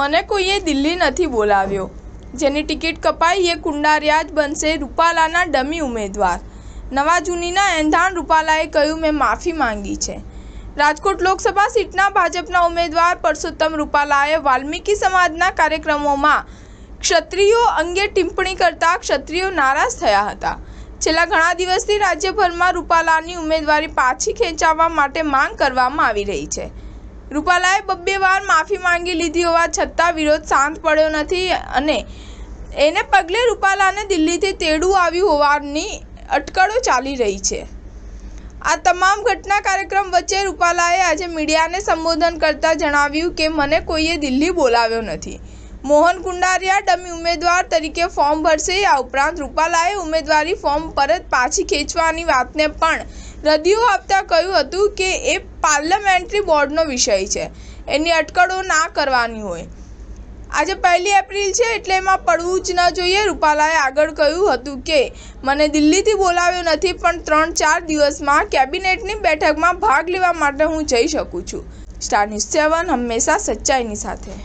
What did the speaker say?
મને કોઈએ દિલ્હી નથી બોલાવ્યો, જેની ટિકિટ કપાઈ એ કુંડારિયા જ બનશે રૂપાલાના ડમી ઉમેદવાર। નવા જૂનીના એંધાણ રૂપાલાએ કહ્યું, મેં માફી માંગી છે। રાજકોટ લોકસભા સીટના ભાજપના ઉમેદવાર પરસોત્તમ રૂપાલાએ વાલ્મીકી સમાજના કાર્યક્રમોમાં ક્ષત્રિયો અંગે ટિપ્પણી કરતા ક્ષત્રિયો નારાજ થયા હતા। છેલ્લા ઘણા દિવસથી રાજ્યભરમાં રૂપાલાની ઉમેદવારી પાછી ખેંચવા માટે માંગ કરવામાં આવી રહી છે। રૂપાલાએ 2 વાર માફી માંગી લીધી હોવા છતાં વિરોધ શાંત પડ્યો નથી અને એને પગલે રૂપાલાને દિલ્હીથી તેડું આવ્યું હોવાની અટકળો ચાલી રહી છે। આ તમામ ઘટના કાર્યક્રમ વચ્ચે રૂપાલાએ આજે મીડિયાને સંબોધન કરતા જણાવ્યું કે મને કોઈએ દિલ્હી બોલાવ્યો નથી। મોહન કુંડારિયા ડમી ઉમેદવાર તરીકે ફોર્મ ભરશે। આ ઉપરાંત રૂપાલાએ ઉમેદવારી ફોર્મ પરત પાછી ખેંચવાની વાતને પણ રદિયો આપતા કહ્યું હતું કે એ પાર્લામેન્ટરી બોર્ડનો વિષય છે, એની અટકળો ના કરવાની હોય। આજે 1 એપ્રિલ છે એટલે એમાં પડવું જ ન જોઈએ। રૂપાલાએ આગળ કહ્યું હતું કે મને દિલ્હીથી બોલાવ્યો નથી, પણ 3-4 દિવસમાં કેબિનેટની બેઠકમાં ભાગ લેવા માટે હું જઈ શકું છું। સ્ટાર ન્યૂઝ 7 હંમેશા સચ્ચાઈની સાથે।